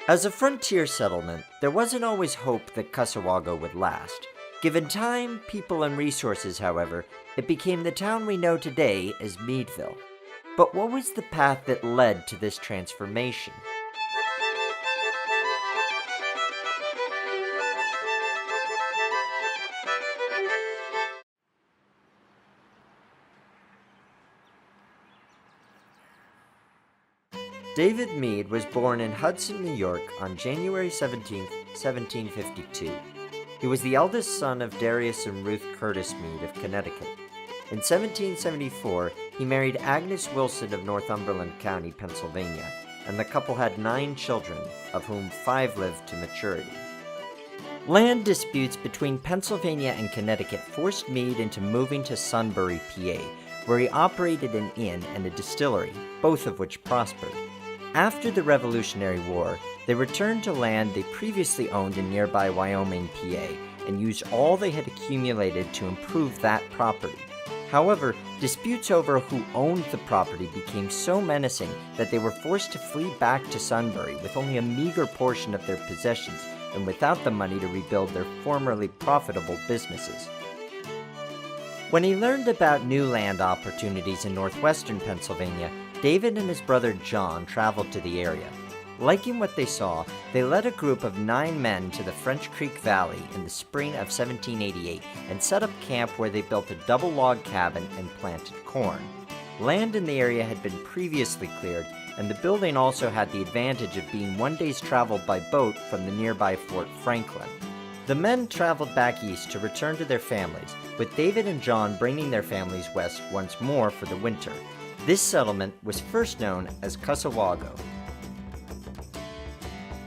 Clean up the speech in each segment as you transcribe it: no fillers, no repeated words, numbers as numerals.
As a frontier settlement, there wasn't always hope that Cusawago would last. Given time, people, and resources, however, it became the town we know today as Meadville. But what was the path that led to this transformation? David Mead was born in Hudson, New York on January 17, 1752. He was the eldest son of Darius and Ruth Curtis Mead of Connecticut. In 1774, he married Agnes Wilson of Northumberland County, Pennsylvania, and the couple had 9 children, of whom 5 lived to maturity. Land disputes between Pennsylvania and Connecticut forced Mead into moving to Sunbury, PA, where he operated an inn and a distillery, both of which prospered. After the Revolutionary War, they returned to land they previously owned in nearby Wyoming, PA, and used all they had accumulated to improve that property. However, disputes over who owned the property became so menacing that they were forced to flee back to Sunbury with only a meager portion of their possessions and without the money to rebuild their formerly profitable businesses. When he learned about new land opportunities in northwestern Pennsylvania, David and his brother John traveled to the area. Liking what they saw, they led a group of 9 men to the French Creek Valley in the spring of 1788 and set up camp where they built a double log cabin and planted corn. Land in the area had been previously cleared, and the building also had the advantage of being 1 day's travel by boat from the nearby Fort Franklin. The men traveled back east to return to their families, with David and John bringing their families west once more for the winter. This settlement was first known as Cusawago.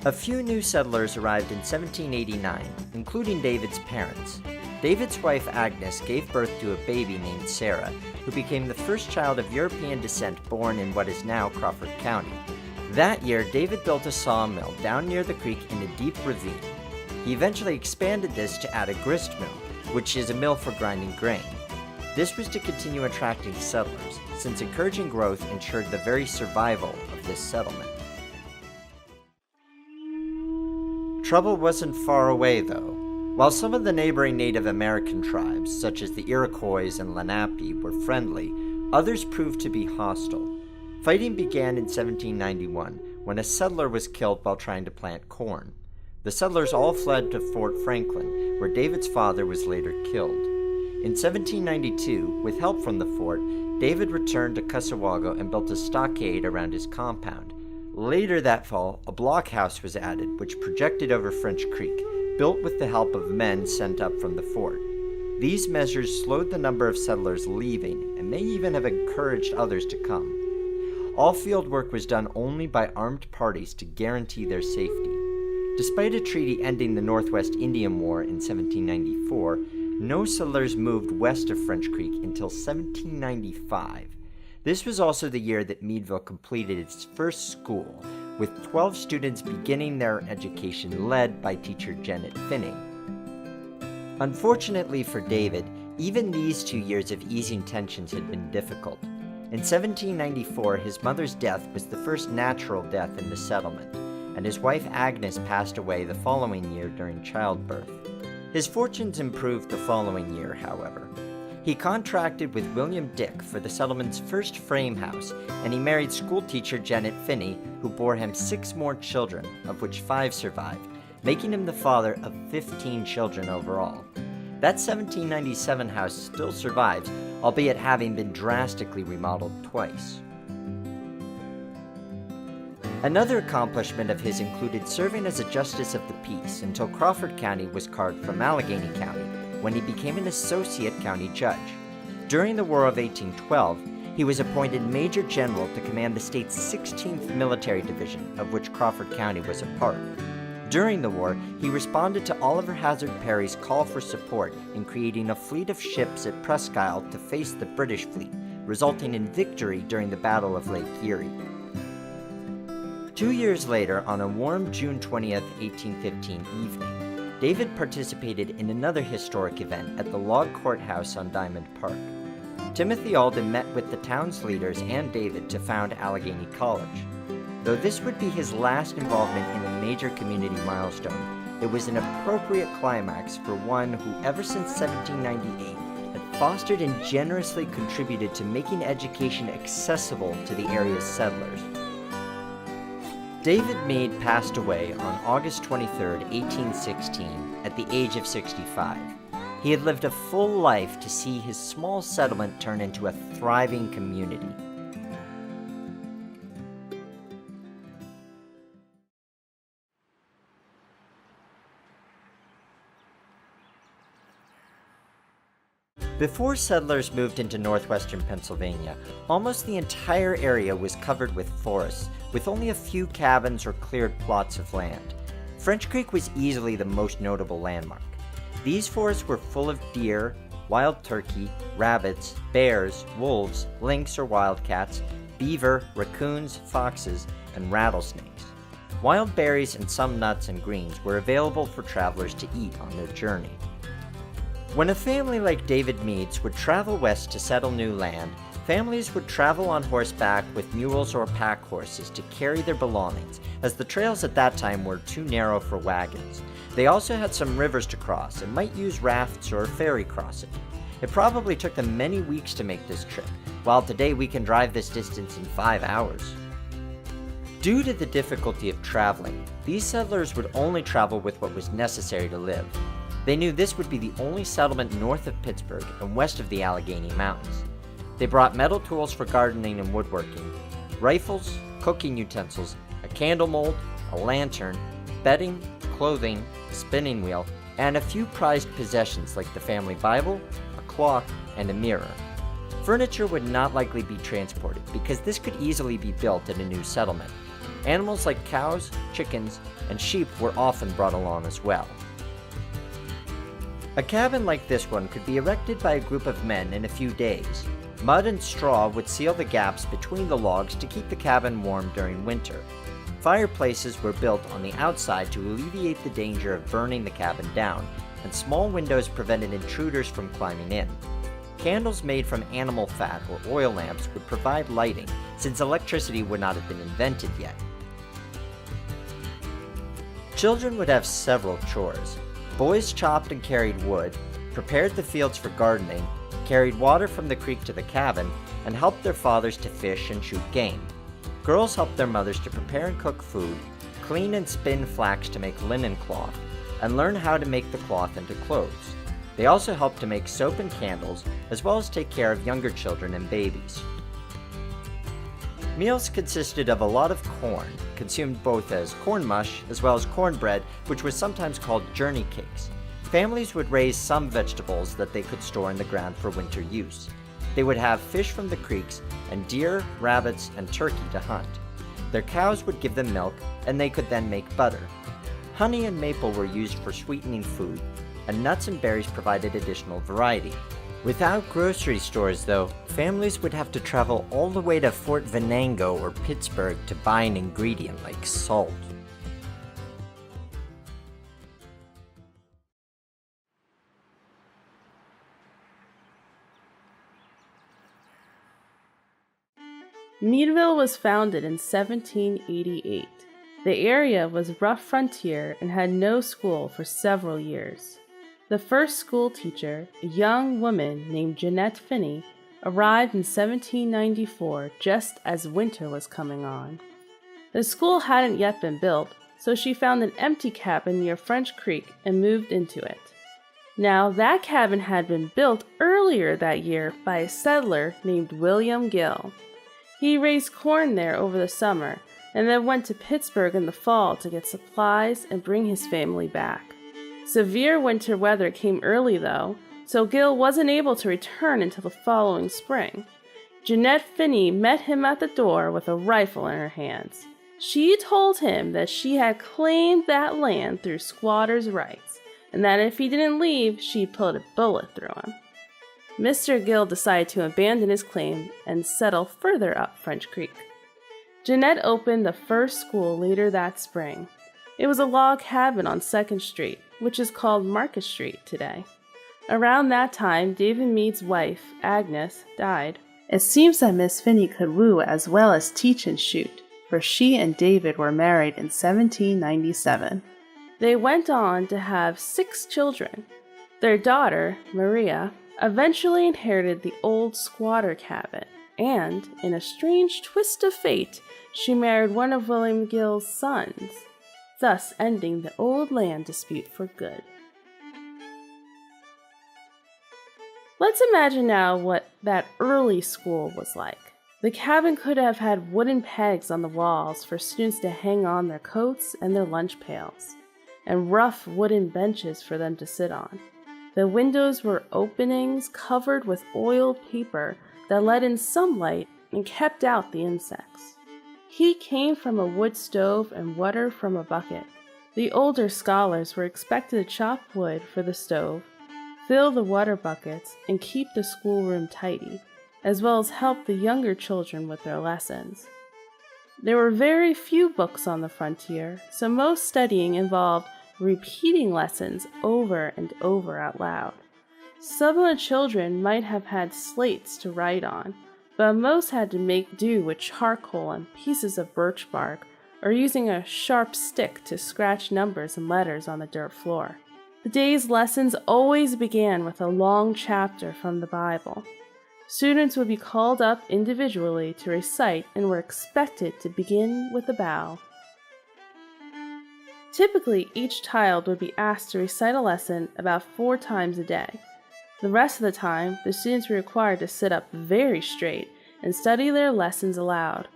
A few new settlers arrived in 1789, including David's parents. David's wife Agnes gave birth to a baby named Sarah, who became the first child of European descent born in what is now Crawford County. That year, David built a sawmill down near the creek in a deep ravine. He eventually expanded this to add a grist mill, which is a mill for grinding grain. This was to continue attracting settlers, since encouraging growth ensured the very survival of this settlement. Trouble wasn't far away, though. While some of the neighboring Native American tribes, such as the Iroquois and Lenape, were friendly, others proved to be hostile. Fighting began in 1791, when a settler was killed while trying to plant corn. The settlers all fled to Fort Franklin, where David's father was later killed. In 1792, with help from the fort, David returned to Cusawago and built a stockade around his compound. Later that fall, a blockhouse was added, which projected over French Creek, built with the help of men sent up from the fort. These measures slowed the number of settlers leaving, and may even have encouraged others to come. All field work was done only by armed parties to guarantee their safety. Despite a treaty ending the Northwest Indian War in 1794, no settlers moved west of French Creek until 1795. This was also the year that Meadville completed its first school, with 12 students beginning their education led by teacher Janet Finney. Unfortunately for David, even these 2 years of easing tensions had been difficult. In 1794, his mother's death was the first natural death in the settlement, and his wife Agnes passed away the following year during childbirth. His fortunes improved the following year, however. He contracted with William Dick for the settlement's first frame house, and he married schoolteacher Janet Finney, who bore him 6 more children, of which 5 survived, making him the father of 15 children overall. That 1797 house still survives, albeit having been drastically remodeled twice. Another accomplishment of his included serving as a justice of the peace until Crawford County was carved from Allegheny County, when he became an associate county judge. During the War of 1812, he was appointed Major General to command the state's 16th Military Division, of which Crawford County was a part. During the war, he responded to Oliver Hazard Perry's call for support in creating a fleet of ships at Presque Isle to face the British fleet, resulting in victory during the Battle of Lake Erie. 2 years later, on a warm June 20th, 1815 evening, David participated in another historic event at the log courthouse on Diamond Park. Timothy Alden met with the town's leaders and David to found Allegheny College. Though this would be his last involvement in a major community milestone, it was an appropriate climax for one who, ever since 1798, had fostered and generously contributed to making education accessible to the area's settlers. David Mead passed away on August 23, 1816, at the age of 65. He had lived a full life to see his small settlement turn into a thriving community. Before settlers moved into northwestern Pennsylvania, almost the entire area was covered with forests, with only a few cabins or cleared plots of land. French Creek was easily the most notable landmark. These forests were full of deer, wild turkey, rabbits, bears, wolves, lynx or wildcats, beaver, raccoons, foxes, and rattlesnakes. Wild berries and some nuts and greens were available for travelers to eat on their journey. When a family like David Mead's would travel west to settle new land, families would travel on horseback with mules or pack horses to carry their belongings, as the trails at that time were too narrow for wagons. They also had some rivers to cross and might use rafts or ferry crossing. It probably took them many weeks to make this trip, while today we can drive this distance in 5 hours. Due to the difficulty of traveling, these settlers would only travel with what was necessary to live. They knew this would be the only settlement north of Pittsburgh and west of the Allegheny Mountains. They brought metal tools for gardening and woodworking, rifles, cooking utensils, a candle mold, a lantern, bedding, clothing, a spinning wheel, and a few prized possessions like the family Bible, a clock, and a mirror. Furniture would not likely be transported because this could easily be built in a new settlement. Animals like cows, chickens, and sheep were often brought along as well. A cabin like this one could be erected by a group of men in a few days. Mud and straw would seal the gaps between the logs to keep the cabin warm during winter. Fireplaces were built on the outside to alleviate the danger of burning the cabin down, and small windows prevented intruders from climbing in. Candles made from animal fat or oil lamps would provide lighting, since electricity would not have been invented yet. Children would have several chores. Boys chopped and carried wood, prepared the fields for gardening, carried water from the creek to the cabin, and helped their fathers to fish and shoot game. Girls helped their mothers to prepare and cook food, clean and spin flax to make linen cloth, and learn how to make the cloth into clothes. They also helped to make soap and candles, as well as take care of younger children and babies. Meals consisted of a lot of corn, consumed both as corn mush as well as cornbread, which was sometimes called journey cakes. Families would raise some vegetables that they could store in the ground for winter use. They would have fish from the creeks and deer, rabbits, and turkey to hunt. Their cows would give them milk, and they could then make butter. Honey and maple were used for sweetening food, and nuts and berries provided additional variety. Without grocery stores, though, families would have to travel all the way to Fort Venango or Pittsburgh to buy an ingredient like salt. Meadville was founded in 1788. The area was rough frontier and had no school for several years. The first school teacher, a young woman named Jeanette Finney, arrived in 1794 just as winter was coming on. The school hadn't yet been built, so she found an empty cabin near French Creek and moved into it. Now, that cabin had been built earlier that year by a settler named William Gill. He raised corn there over the summer and then went to Pittsburgh in the fall to get supplies and bring his family back. Severe winter weather came early, though, so Gill wasn't able to return until the following spring. Jeanette Finney met him at the door with a rifle in her hands. She told him that she had claimed that land through squatters' rights, and that if he didn't leave, she'd put a bullet through him. Mr. Gill decided to abandon his claim and settle further up French Creek. Jeanette opened the first school later that spring. It was a log cabin on 2nd Street, which is called Market Street today. Around that time, David Mead's wife, Agnes, died. It seems that Miss Finney could woo as well as teach and shoot. for she and David were married in 1797. They went on to have 6 children. Their daughter, Maria, eventually inherited the old squatter cabin, and, in a strange twist of fate, she married one of William Gill's sons, thus ending the old land dispute for good. Let's imagine now what that early school was like. The cabin could have had wooden pegs on the walls for students to hang on their coats and their lunch pails, and rough wooden benches for them to sit on. The windows were openings covered with oiled paper that let in sunlight and kept out the insects. Heat came from a wood stove and water from a bucket. The older scholars were expected to chop wood for the stove, fill the water buckets, and keep the schoolroom tidy, as well as help the younger children with their lessons. There were very few books on the frontier, so most studying involved repeating lessons over and over out loud. Some of the children might have had slates to write on, but most had to make do with charcoal and pieces of birch bark, or using a sharp stick to scratch numbers and letters on the dirt floor. The day's lessons always began with a long chapter from the Bible. Students would be called up individually to recite and were expected to begin with a bow. Typically, each child would be asked to recite a lesson about 4 times a day. The rest of the time, the students were required to sit up very straight and study their lessons aloud.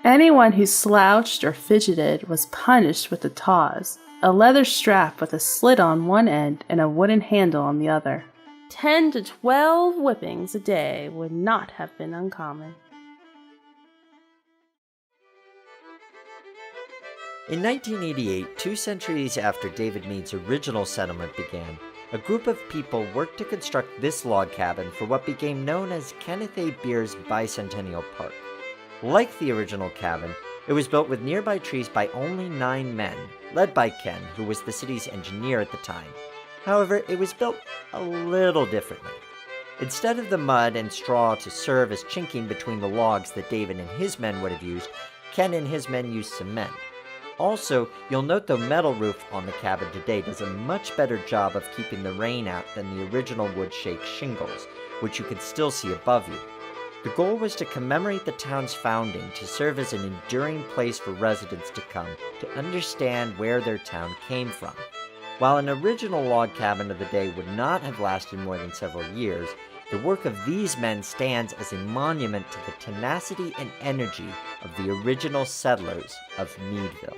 Anyone who slouched or fidgeted was punished with a tawse, a leather strap with a slit on one end and a wooden handle on the other. 10 to 12 whippings a day would not have been uncommon. In 1988, 2 centuries after David Mead's original settlement began, a group of people worked to construct this log cabin for what became known as Kenneth A. Beer's Bicentennial Park. Like the original cabin, it was built with nearby trees by only 9 men, led by Ken, who was the city's engineer at the time. However, it was built a little differently. Instead of the mud and straw to serve as chinking between the logs that David and his men would have used, Ken and his men used cement. Also, you'll note the metal roof on the cabin today does a much better job of keeping the rain out than the original wood-shake shingles, which you can still see above you. The goal was to commemorate the town's founding to serve as an enduring place for residents to come to understand where their town came from. While an original log cabin of the day would not have lasted more than several years, the work of these men stands as a monument to the tenacity and energy of the original settlers of Meadville.